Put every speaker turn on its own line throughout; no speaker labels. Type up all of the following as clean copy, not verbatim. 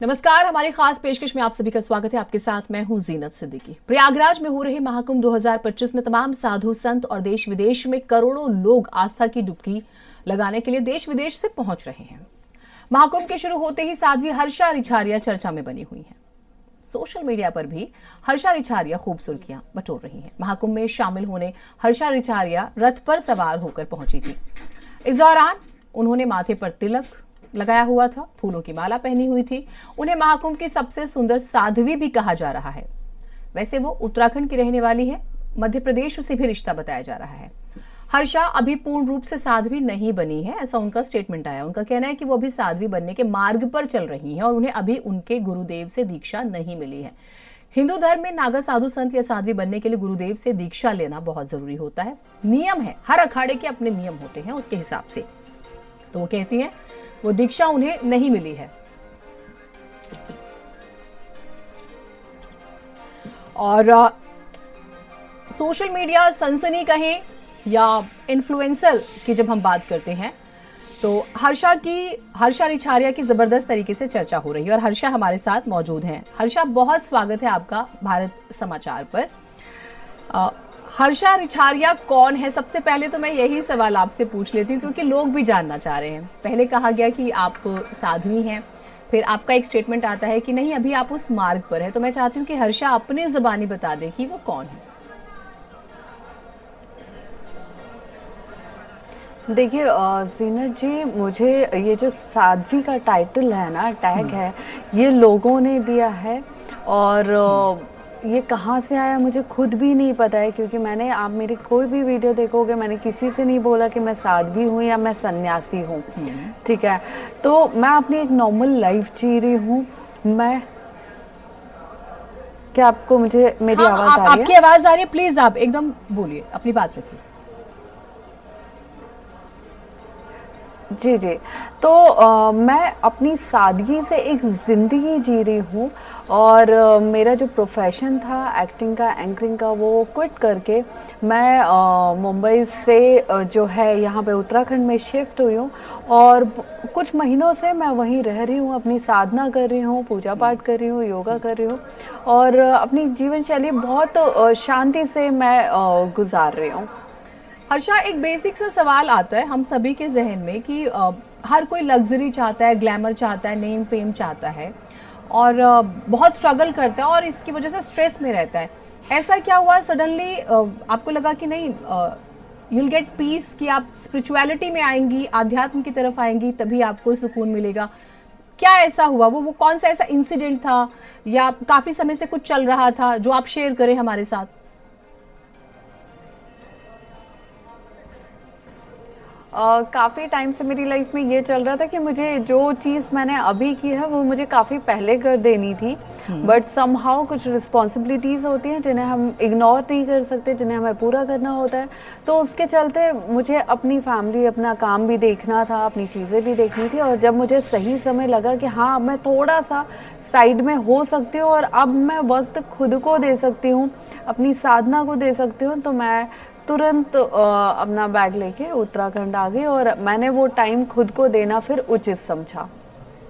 नमस्कार, हमारी खास पेशकश में आप सभी का स्वागत है। आपके साथ मैं हूं जीनत सिद्दीकी। प्रयागराज में हो रहे महाकुंभ 2025 में तमाम साधु संत और देश विदेश में करोड़ों लोग आस्था की डुबकी लगाने के लिए देश विदेश से पहुंच रहे हैं। महाकुंभ के शुरू होते ही साध्वी हर्षा रिछारिया चर्चा में बनी हुई हैं। सोशल मीडिया पर भी हर्षा रिछारिया खूब सुर्खियां बटोर रही हैं। महाकुंभ में शामिल होने हर्षा रिछारिया रथ पर सवार होकर पहुंची थी। इस दौरान उन्होंने माथे पर तिलक लगाया हुआ था, फूलों की माला पहनी हुई थी। उन्हें महाकुंभ की सबसे सुंदर साध्वी भी कहा जा रहा है। वैसे वो उत्तराखंड की रहने वाली है, मध्य प्रदेश से भी रिश्ता बताया जा रहा है। हर्षा अभी पूर्ण रूप से साध्वी नहीं बनी है, ऐसा उनका स्टेटमेंट आया। उनका कहना है कि वो अभी साध्वी बनने के मार्ग पर चल रही हैं और उन्हें अभी उनके गुरुदेव से दीक्षा नहीं मिली है। हिंदू धर्म में नागा साधु संत या साध्वी बनने के लिए गुरुदेव से दीक्षा लेना बहुत जरूरी होता है। नियम है, हर अखाड़े के अपने नियम होते हैं उसके हिसाब से। तो वो कहती हैं वो दीक्षा उन्हें नहीं मिली है। और सोशल मीडिया सनसनी कहें या इन्फ्लुएंसर की जब हम बात करते हैं तो हर्षा रिछारिया की जबरदस्त तरीके से चर्चा हो रही है और हर्षा हमारे साथ मौजूद हैं। हर्षा, बहुत स्वागत है आपका भारत समाचार पर। हर्षा रिछारिया कौन है? सबसे पहले तो मैं यही सवाल आपसे पूछ लेती हूँ क्योंकि लोग भी जानना चाह रहे हैं। पहले कहा गया कि आप साध्वी हैं, फिर आपका एक स्टेटमेंट आता है कि नहीं अभी आप उस मार्ग पर हैं। तो मैं चाहती हूँ कि हर्षा अपनी ज़बानी बता दे कि वो कौन है।
देखिए जीनत जी, मुझे ये जो साध्वी का टाइटल है ना, टैग है, ये लोगों ने दिया है और ये कहाँ से आया मुझे खुद भी नहीं पता है। क्योंकि आप मेरी कोई भी वीडियो देखोगे, मैंने किसी से नहीं बोला कि मैं साध्वी हूँ या मैं सन्यासी हूँ। ठीक है, तो मैं अपनी एक नॉर्मल लाइफ जी रही हूँ। मैं क्या आपको मेरी आवाज़ आ रही है?
आपकी आवाज़ आ रही है, प्लीज़ आप एकदम बोलिए, अपनी बात रखिए।
जी जी, तो मैं अपनी सादगी से एक ज़िंदगी जी रही हूँ और मेरा जो प्रोफेशन था एक्टिंग का, एंकरिंग का, वो क्विट करके मैं मुंबई से जो है यहाँ पे उत्तराखंड में शिफ्ट हुई हूँ और कुछ महीनों से मैं वहीं रह रही हूँ, अपनी साधना कर रही हूँ, पूजा पाठ कर रही हूँ, योगा कर रही हूँ और अपनी जीवन शैली बहुत शांति से मैं गुजार रही हूँ।
हर्षा, एक बेसिक सा सवाल आता है हम सभी के जहन में कि हर कोई लग्जरी चाहता है, ग्लैमर चाहता है, नेम फेम चाहता है और बहुत स्ट्रगल करता है और इसकी वजह से स्ट्रेस में रहता है। ऐसा क्या हुआ सडनली आपको लगा कि नहीं यू विल गेट पीस, कि आप स्पिरिचुअलिटी में आएंगी, आध्यात्म की तरफ आएंगी, तभी आपको सुकून मिलेगा? क्या ऐसा हुआ? वो कौन सा ऐसा इंसिडेंट था या काफ़ी समय से कुछ चल रहा था जो आप शेयर करें हमारे साथ?
काफ़ी टाइम से मेरी लाइफ में ये चल रहा था कि मुझे जो चीज़ मैंने अभी की है वो मुझे काफ़ी पहले कर देनी थी, बट समहाउ कुछ रिस्पॉन्सिबिलिटीज़ होती हैं जिन्हें हम इग्नोर नहीं कर सकते, जिन्हें हमें पूरा करना होता है। तो उसके चलते मुझे अपनी फैमिली, अपना काम भी देखना था, अपनी चीज़ें भी देखनी थी और जब मुझे सही समय लगा कि हाँ अब मैं थोड़ा सा साइड में हो सकती हूँ और अब मैं वक्त खुद को दे सकती हूँ, अपनी साधना को दे सकती हूँ, तो मैं तुरंत अपना बैग लेके उत्तराखंड आ गई और मैंने वो टाइम खुद को देना फिर उचित समझा।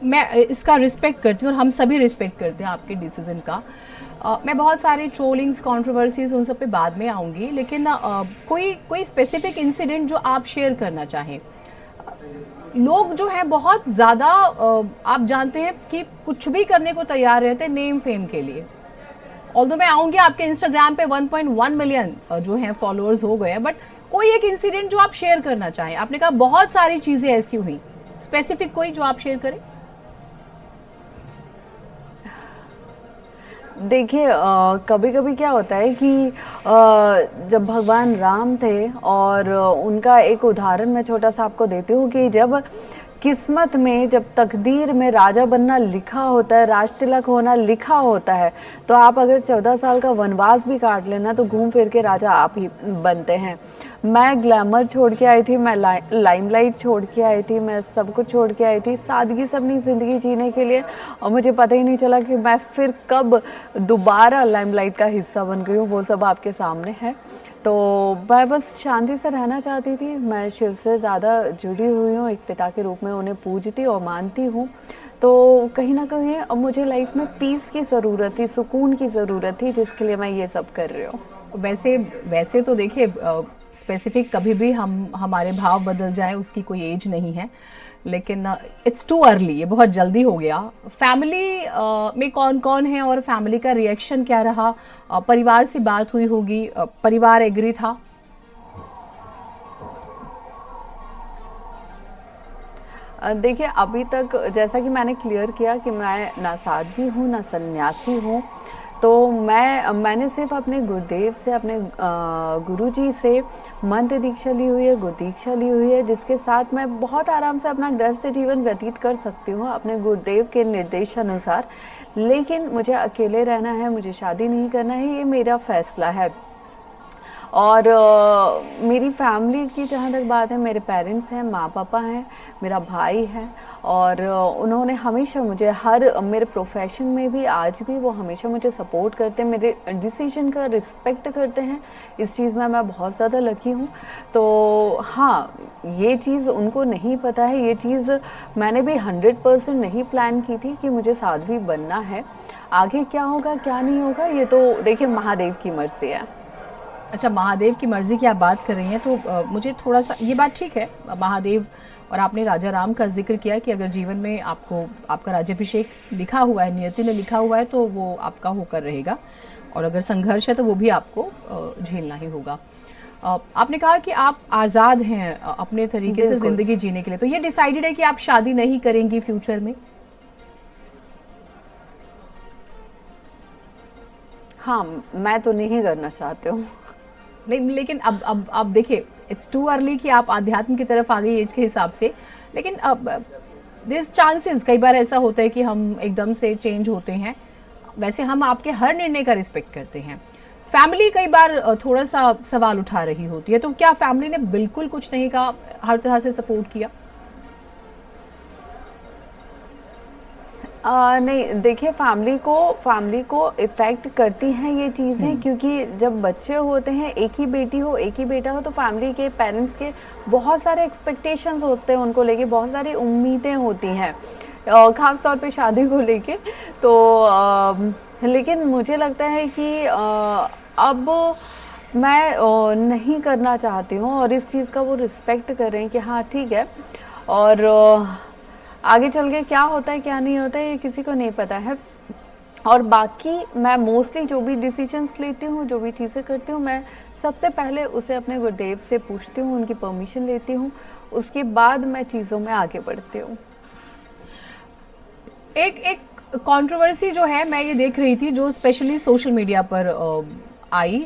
मैं इसका रिस्पेक्ट करती हूँ और हम सभी रिस्पेक्ट करते हैं आपके डिसीजन का। मैं बहुत सारे ट्रोलिंग्स, कंट्रोवर्सीज उन सब पे बाद में आऊँगी, लेकिन कोई स्पेसिफिक इंसिडेंट जो आप शेयर करना चाहें। लोग जो हैं बहुत ज़्यादा आप जानते हैं कि कुछ भी करने को तैयार रहते हैं नेम फेम के लिए। ऑल्दो मैं आऊँगी, आपके इंस्टाग्राम पे 1.1 मिलियन जो हैं फॉलोअर्स हो गए हैं, बट कोई एक इंसिडेंट जो आप शेयर करना चाहें। आपने कहा बहुत सारी चीज़ें ऐसी हुई, स्पेसिफिक कोई जो आप शेयर करें।
देखिए कभी कभी क्या होता है कि जब भगवान राम थे और उनका एक उदाहरण मैं छोटा सा आपको देती हूँ कि जब किस्मत में, जब तकदीर में राजा बनना लिखा होता है, राज तिलक होना लिखा होता है, तो आप अगर 14 साल का वनवास भी काट लेना तो घूम फिर के राजा आप ही बनते हैं। मैं ग्लैमर छोड़ के आई थी, मैं लाइमलाइट छोड़ के आई थी, मैं सब कुछ छोड़ के आई थी सादगी से अपनी ज़िंदगी जीने के लिए और मुझे पता ही नहीं चला कि मैं फिर कब दोबारा लाइमलाइट का हिस्सा बन गई हूँ। वो सब आपके सामने है। तो मैं बस शांति से रहना चाहती थी। मैं शिव से ज़्यादा जुड़ी हुई हूँ, एक पिता के रूप में उन्हें पूजती और मानती हूँ। तो कहीं ना कहीं अब मुझे लाइफ में पीस की ज़रूरत थी, सुकून की ज़रूरत थी, जिसके लिए मैं ये सब कर रही हूँ।
वैसे वैसे तो देखिए, स्पेसिफिक कभी भी हम हमारे भाव बदल जाए उसकी कोई एज नहीं है, लेकिन इट्स टू अर्ली, ये बहुत जल्दी हो गया। फैमिली में कौन कौन है और फैमिली का रिएक्शन क्या रहा? परिवार से बात हुई होगी, परिवार एग्री था?
देखिए, अभी तक जैसा कि मैंने क्लियर किया कि मैं ना साध्वी हूँ ना सन्यासी हूँ। तो मैंने सिर्फ अपने गुरुदेव से, अपने गुरुजी से मंत्र दीक्षा ली हुई है, गुरु दीक्षा ली हुई है, जिसके साथ मैं बहुत आराम से अपना गृहस्थ जीवन व्यतीत कर सकती हूँ अपने गुरुदेव के निर्देशानुसार। लेकिन मुझे अकेले रहना है, मुझे शादी नहीं करना है, ये मेरा फैसला है। और मेरी फैमिली की जहाँ तक बात है, मेरे पेरेंट्स हैं, माँ पापा हैं, मेरा भाई है, और उन्होंने हमेशा मुझे मेरे प्रोफेशन में भी, आज भी वो हमेशा मुझे सपोर्ट करते हैं, मेरे डिसीजन का रिस्पेक्ट करते हैं। इस चीज़ में मैं बहुत ज़्यादा लकी हूँ। तो हाँ, ये चीज़ उनको नहीं पता है, ये चीज़ मैंने भी 100% नहीं प्लान की थी कि मुझे साध्वी बनना है। आगे क्या होगा क्या नहीं होगा, ये तो देखिए महादेव की मर्ज़ी है।
अच्छा, महादेव की मर्जी की आप बात कर रही हैं, तो मुझे थोड़ा सा ये बात ठीक है, महादेव और आपने राजा राम का जिक्र किया कि अगर जीवन में आपको आपका राज्याभिषेक लिखा हुआ है, नियति में लिखा हुआ है, तो वो आपका होकर रहेगा, और अगर संघर्ष है तो वो भी आपको झेलना ही होगा। आपने कहा कि आप आज़ाद हैं अपने तरीके से
बिल्कुल।
ज़िंदगी जीने के लिए, तो ये डिसाइडेड है कि आप शादी नहीं करेंगी फ्यूचर में?
हाँ, मैं तो नहीं करना चाहती हूँ।
नहीं, लेकिन अब देखिए, इट्स टू अर्ली कि आप आध्यात्म की तरफ आ गई एज के हिसाब से, लेकिन अब देयर चांसेस, कई बार ऐसा होता है कि हम एकदम से चेंज होते हैं। वैसे हम आपके हर निर्णय का रिस्पेक्ट करते हैं। फैमिली कई बार थोड़ा सा सवाल उठा रही होती है, तो क्या फैमिली ने बिल्कुल कुछ नहीं कहा, हर तरह से सपोर्ट किया?
नहीं, देखिए, फैमिली को इफ़ेक्ट करती हैं ये चीज़ें, क्योंकि जब बच्चे होते हैं, एक ही बेटी हो एक ही बेटा हो, तो फैमिली के पेरेंट्स के बहुत सारे एक्सपेक्टेशंस होते हैं, उनको लेके बहुत सारी उम्मीदें होती हैं, ख़ास तौर पे शादी को लेके। तो लेकिन मुझे लगता है कि अब मैं नहीं करना चाहती हूँ, और इस चीज़ का वो रिस्पेक्ट कर रहे हैं कि हाँ ठीक है। और आगे चल के क्या होता है क्या नहीं होता है, ये किसी को नहीं पता है। और बाकी मैं मोस्टली जो भी डिसीजंस लेती हूँ, जो भी चीज़ें करती हूँ, मैं सबसे पहले उसे अपने गुरुदेव से पूछती हूँ, उनकी परमिशन लेती हूँ, उसके बाद मैं चीज़ों में आगे बढ़ती हूँ।
एक कंट्रोवर्सी जो है, मैं ये देख रही थी, जो स्पेशली सोशल मीडिया पर आई,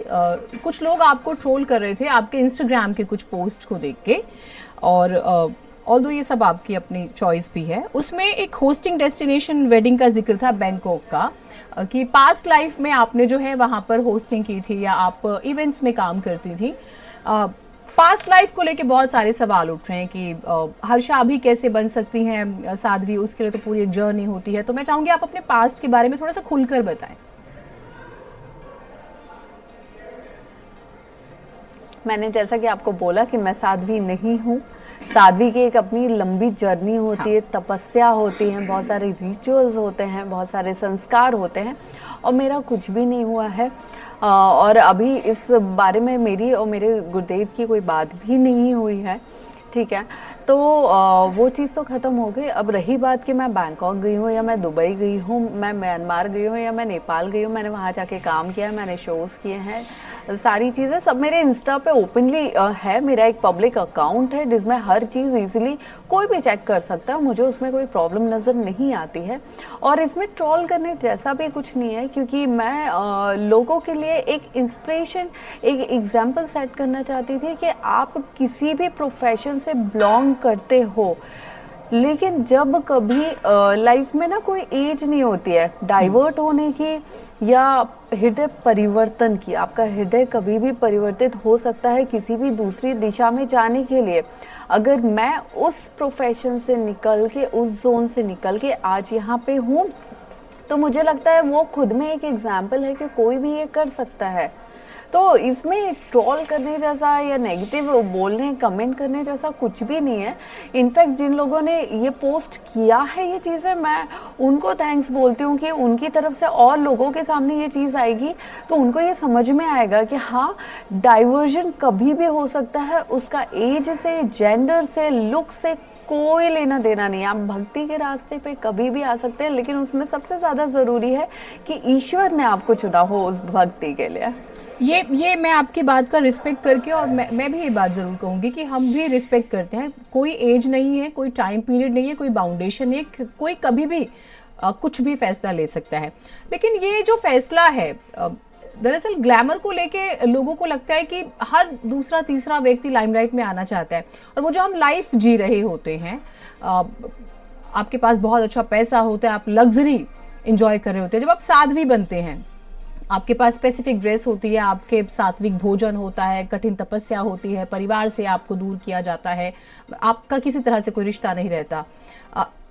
कुछ लोग आपको ट्रोल कर रहे थे आपके इंस्टाग्राम के कुछ पोस्ट को देख के, और ऑल्दो ये सब आपकी अपनी चॉइस भी है, उसमें एक होस्टिंग डेस्टिनेशन वेडिंग का जिक्र था बैंकॉक का, कि पास्ट लाइफ में आपने जो है वहाँ पर होस्टिंग की थी, या आप इवेंट्स में काम करती थी। पास्ट लाइफ को लेके बहुत सारे सवाल उठ रहे हैं कि हर्षा अभी कैसे बन सकती हैं साध्वी, उसके लिए तो पूरी एक जर्नी होती है। तो मैं चाहूँगी आप अपने पास्ट के बारे में थोड़ा सा खुलकर बताएं।
मैंने जैसा कि आपको बोला कि मैं साध्वी नहीं हूँ। साध्वी की एक अपनी लंबी जर्नी होती है, तपस्या होती है, बहुत सारे रिचुअल्स होते हैं, बहुत सारे संस्कार होते हैं, और मेरा कुछ भी नहीं हुआ है। और अभी इस बारे में मेरी और मेरे गुरुदेव की कोई बात भी नहीं हुई है, ठीक है। तो वो चीज़ तो ख़त्म हो गई। अब रही बात कि मैं बैंकॉक गई हूँ या मैं दुबई गई हूँ, मैं म्यांमार गई हूँ या मैं नेपाल गई हूँ, मैंने वहाँ जाके काम किया है, मैंने शोज़ किए हैं, सारी चीज़ें सब मेरे इंस्टा पे ओपनली है। मेरा एक पब्लिक अकाउंट है जिसमें हर चीज़ इजीली कोई भी चेक कर सकता है, मुझे उसमें कोई प्रॉब्लम नज़र नहीं आती है। और इसमें ट्रोल करने जैसा भी कुछ नहीं है, क्योंकि मैं लोगों के लिए एक इंस्पिरेशन, एक एग्जाम्पल सेट करना चाहती थी कि आप किसी भी प्रोफेशन से बिलोंग करते हो, लेकिन जब कभी लाइफ में ना कोई एज नहीं होती है डाइवर्ट होने की या हृदय परिवर्तन की। आपका हृदय कभी भी परिवर्तित हो सकता है किसी भी दूसरी दिशा में जाने के लिए। अगर मैं उस प्रोफेशन से निकल के, उस जोन से निकल के आज यहाँ पे हूँ, तो मुझे लगता है वो खुद में एक एग्जाम्पल है कि कोई भी ये कर सकता है। तो इसमें ट्रोल करने जैसा या नेगेटिव बोलने कमेंट करने जैसा कुछ भी नहीं है। इनफैक्ट जिन लोगों ने ये पोस्ट किया है ये चीज़ें, मैं उनको थैंक्स बोलती हूँ कि उनकी तरफ से और लोगों के सामने ये चीज़ आएगी तो उनको ये समझ में आएगा कि हाँ, डाइवर्जन कभी भी हो सकता है, उसका एज से, जेंडर से, लुक से कोई लेना देना नहीं है। आप भक्ति के रास्ते पे कभी भी आ सकते हैं, लेकिन उसमें सबसे ज़्यादा ज़रूरी है कि ईश्वर ने आपको चुना हो उस भक्ति के लिए।
ये मैं आपकी बात का रिस्पेक्ट करके, और मैं भी ये बात ज़रूर कहूँगी कि हम भी रिस्पेक्ट करते हैं। कोई एज नहीं है, कोई टाइम पीरियड नहीं है, कोई बाउंडेशन नहीं है, कोई कभी भी कुछ भी फैसला ले सकता है। लेकिन ये जो फैसला है, दरअसल ग्लैमर को लेके लोगों को लगता है कि हर दूसरा तीसरा व्यक्ति लाइमलाइट में आना चाहता है, और वो जो हम लाइफ जी रहे होते हैं, आपके पास बहुत अच्छा पैसा होता है, आप लग्जरी इंजॉय कर रहे होते हैं, जब आप साध्वी बनते हैं, आपके पास स्पेसिफिक ड्रेस होती है, आपके सात्विक भोजन होता है, कठिन तपस्या होती है, परिवार से आपको दूर किया जाता है, आपका किसी तरह से कोई रिश्ता नहीं रहता,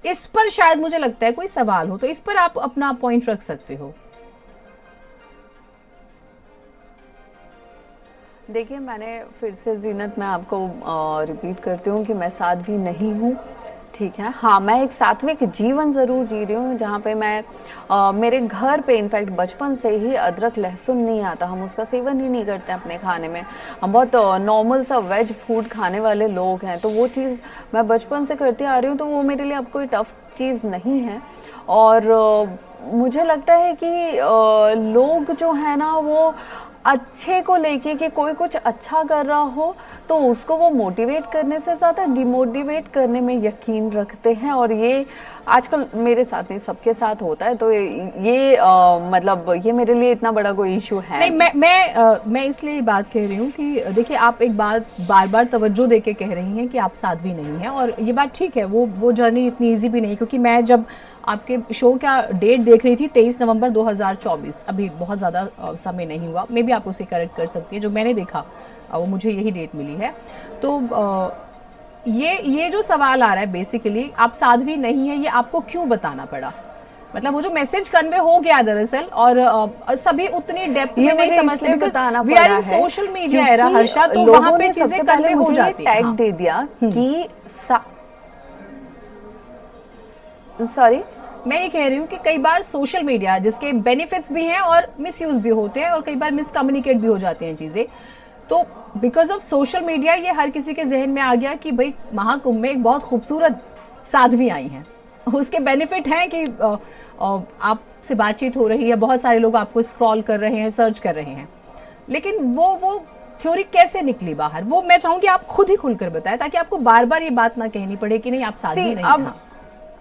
इस पर शायद मुझे लगता है कोई सवाल हो, तो इस पर आप अपना पॉइंट रख सकते हो।
देखिए, मैंने फिर से जीनत, मैं आपको रिपीट करती हूँ कि मैं साध्वी नहीं हूँ, ठीक है। हाँ, मैं एक सात्विक जीवन ज़रूर जी रही हूँ, जहाँ पे मैं मेरे घर पे इनफैक्ट बचपन से ही अदरक लहसुन नहीं आता, हम उसका सेवन ही नहीं करते अपने खाने में। हम बहुत नॉर्मल सा वेज फूड खाने वाले लोग हैं, तो वो चीज़ मैं बचपन से करती आ रही हूँ, तो वो मेरे लिए अब कोई टफ चीज़ नहीं है। और मुझे लगता है कि लोग जो है ना, वो अच्छे को लेके कि कोई कुछ अच्छा कर रहा हो तो उसको वो मोटिवेट करने से ज़्यादा डिमोटिवेट करने में यकीन रखते हैं, और ये आजकल मेरे साथ नहीं, सबके साथ होता है। तो ये मतलब ये मेरे लिए इतना बड़ा कोई इशू है
नहीं। मैं इसलिए ये बात कह रही हूँ कि देखिए, आप एक बात बार बार तवज्जो देके कह रही हैं कि आप साध्वी नहीं हैं, और ये बात ठीक है, वो जर्नी इतनी ईजी भी नहीं, क्योंकि मैं जब आपके शो का डेट देख रही थी 23 नवंबर 2024, अभी बहुत ज़्यादा समय नहीं हुआ, मे बी आप उसे करेक्ट कर सकती है, जो मैंने देखा वो मुझे यही डेट मिली है। तो ये जो सवाल आ रहा है बेसिकली, आप साध्वी नहीं है, ये आपको क्यों बताना पड़ा? मतलब वो जो मैसेज कन्वे हो गया दरअसल, और सभी उतनी डेप्थ में नहीं समझते, because we are in social media era Harsha, तो वहां पे चीजें कन्वे हो जाती है।
टैग दे दिया कि सॉरी,
मैं ये कह रही हूँ कि कई बार सोशल मीडिया, जिसके बेनिफिट्स भी हैं और मिसयूज भी होते हैं, और कई बार मिसकम्युनिकेट भी हो जाती हैं चीजें, तो बिकॉज ऑफ सोशल मीडिया ये हर किसी के जहन में आ गया कि भाई महाकुंभ में एक बहुत खूबसूरत साध्वी आई हैं, उसके बेनिफिट हैं कि आपसे बातचीत हो रही है, बहुत सारे लोग आपको स्क्रॉल कर रहे हैं, सर्च कर रहे हैं, लेकिन वो थ्योरी कैसे निकली बाहर, वो मैं चाहूंगी आप खुद ही खुलकर बताएं, ताकि आपको बार बार ये बात ना कहनी पड़े कि नहीं आप साध्वी नहीं हैं।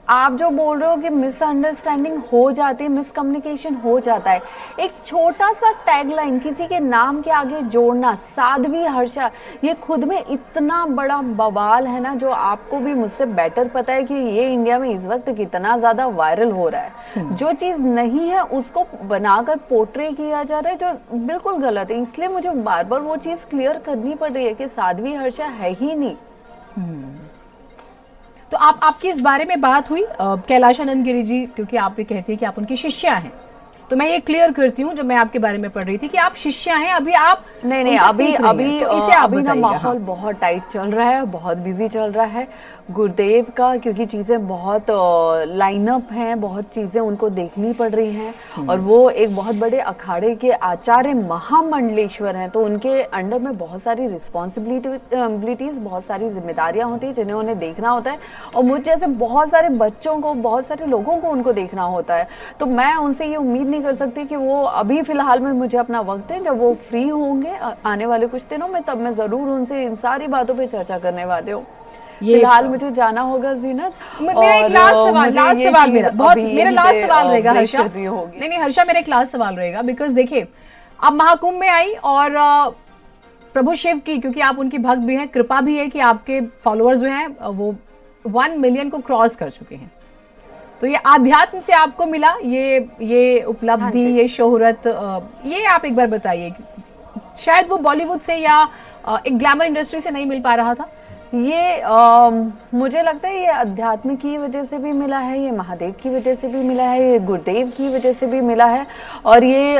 आप जो बोल रहे हो कि मिसअंडरस्टैंडिंग हो जाती है, मिसकम्युनिकेशन हो जाता है, एक छोटा सा टैगलाइन किसी के नाम के आगे जोड़ना, साध्वी हर्षा, ये खुद में इतना बड़ा बवाल है ना, जो आपको भी मुझसे बेटर पता है कि ये इंडिया में इस वक्त कितना ज़्यादा वायरल हो रहा है। जो चीज़ नहीं है उसको बनाकर पोर्ट्रे किया जा रहा है, जो बिल्कुल गलत है। इसलिए मुझे बार बार वो चीज़ क्लियर करनी पड़ रही है कि साध्वी हर्षा है ही नहीं।
तो आपकी इस बारे में बात हुई कैलाशानंद गिरी जी, क्योंकि आप ये कहती हैं कि आप उनकी शिष्या हैं, तो मैं ये क्लियर करती हूँ, जब मैं आपके बारे में पढ़ रही थी कि आप शिष्या हैं, अभी आप
नहीं, अभी ना माहौल बहुत टाइट चल रहा है, बहुत बिजी चल रहा है गुरुदेव का, क्योंकि चीज़ें बहुत लाइनअप हैं, बहुत चीज़ें उनको देखनी पड़ रही हैं, और वो एक बहुत बड़े अखाड़े के आचार्य महामंडलेश्वर हैं, तो उनके अंडर में बहुत सारी रिस्पॉन्सिबिलिटीज़, बहुत सारी जिम्मेदारियां होती हैं जिन्हें उन्हें देखना होता है, और मुझ जैसे बहुत सारे बच्चों को, बहुत सारे लोगों को उनको देखना होता है। तो मैं उनसे ये उम्मीद नहीं कर सकती कि वो अभी फ़िलहाल में मुझे अपना वक्त दें, जब वो फ्री होंगे आने वाले कुछ दिनों में, तब मैं ज़रूर उनसे इन सारी बातों पर चर्चा करने वाले हूँ। फिलहाल मुझे जाना होगा जीनत।
मेरा एक लास्ट सवाल मेरा लास्ट सवाल रहेगा हर्षा, नहीं हर्षा, मेरा एक लास्ट सवाल रहेगा, बिकॉज देखिए, आप महाकुंभ में आई, और प्रभु शिव की, क्योंकि आप उनकी भक्त भी हैं, कृपा भी है कि आपके फॉलोअर्स जो हैं वो 1 मिलियन को क्रॉस कर चुके हैं, तो ये आध्यात्म से आपको मिला ये उपलब्धि, ये शोहरत, ये आप एक बार बताइए, शायद वो बॉलीवुड से या एक ग्लैमर इंडस्ट्री से नहीं मिल पा रहा था।
ये मुझे लगता है ये अध्यात्म की वजह से भी मिला है, ये महादेव की वजह से भी मिला है, ये गुरुदेव की वजह से भी मिला है, और ये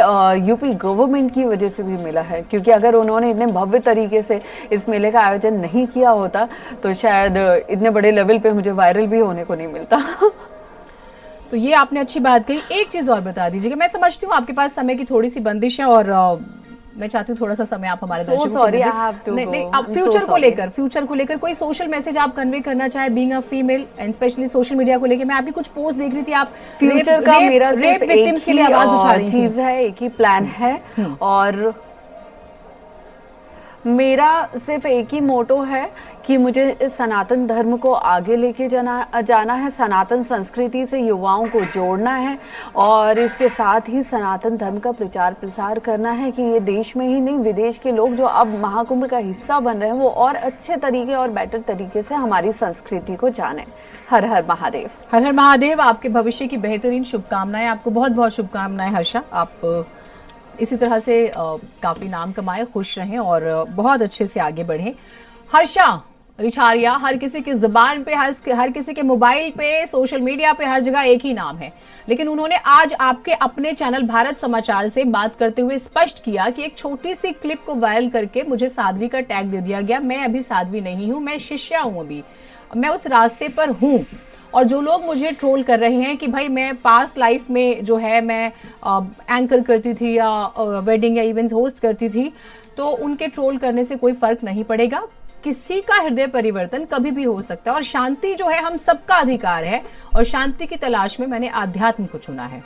यूपी गवर्नमेंट की वजह से भी मिला है। क्योंकि अगर उन्होंने इतने भव्य तरीके से इस मेले का आयोजन नहीं किया होता तो शायद इतने बड़े लेवल पे मुझे वायरल भी होने को नहीं मिलता।
तो ये आपने अच्छी बात कही। एक चीज और बता दीजिए कि मैं समझती हूँ आपके पास समय की थोड़ी सी बंदिश है, और मैं चाहती हूँ थोड़ा सा समय आप हमारे दर्शकों को दे दें। नहीं, आप फ्यूचर को लेकर कोई सोशल मैसेज आप कन्वे करना चाहे, being a female and specially social media को लेकर। मैं आपकी कुछ पोस्ट देख रही थी, आप
फ्यूचर का मेरा
रेप विक्टिम्स के लिए आवाज उठा रही थी।
चीज है, एक ही प्लान है, और मेरा सिर्फ एक ही मोटो है कि मुझे इस सनातन धर्म को आगे लेके जाना है, सनातन संस्कृति से युवाओं को जोड़ना है, और इसके साथ ही सनातन धर्म का प्रचार प्रसार करना है कि ये देश में ही नहीं, विदेश के लोग जो अब महाकुंभ का हिस्सा बन रहे हैं वो और अच्छे तरीके और बेटर तरीके से हमारी संस्कृति को जाने। हर हर महादेव।
हर हर महादेव। आपके भविष्य की बेहतरीन शुभकामनाएं, आपको बहुत बहुत शुभकामनाएं हर्षा। आप इसी तरह से काफी नाम कमाए, खुश रहें और बहुत अच्छे से आगे बढ़ें। हर्षा रिछारिया, हर किसी की जुबान पे, हर किसी के मोबाइल पे, सोशल मीडिया पे, हर जगह एक ही नाम है, लेकिन उन्होंने आज आपके अपने चैनल भारत समाचार से बात करते हुए स्पष्ट किया कि एक छोटी सी क्लिप को वायरल करके मुझे साध्वी का टैग दे दिया गया। मैं अभी साध्वी नहीं हूं, मैं शिष्या हूं, अभी मैं उस रास्ते पर हूं। और जो लोग मुझे ट्रोल कर रहे हैं कि भाई मैं पास्ट लाइफ में जो है मैं एंकर करती थी या वेडिंग या इवेंट्स होस्ट करती थी, तो उनके ट्रोल करने से कोई फर्क नहीं पड़ेगा। किसी का हृदय परिवर्तन कभी भी हो सकता है, और शांति जो है हम सबका अधिकार है, और शांति की तलाश में मैंने आध्यात्म को चुना है।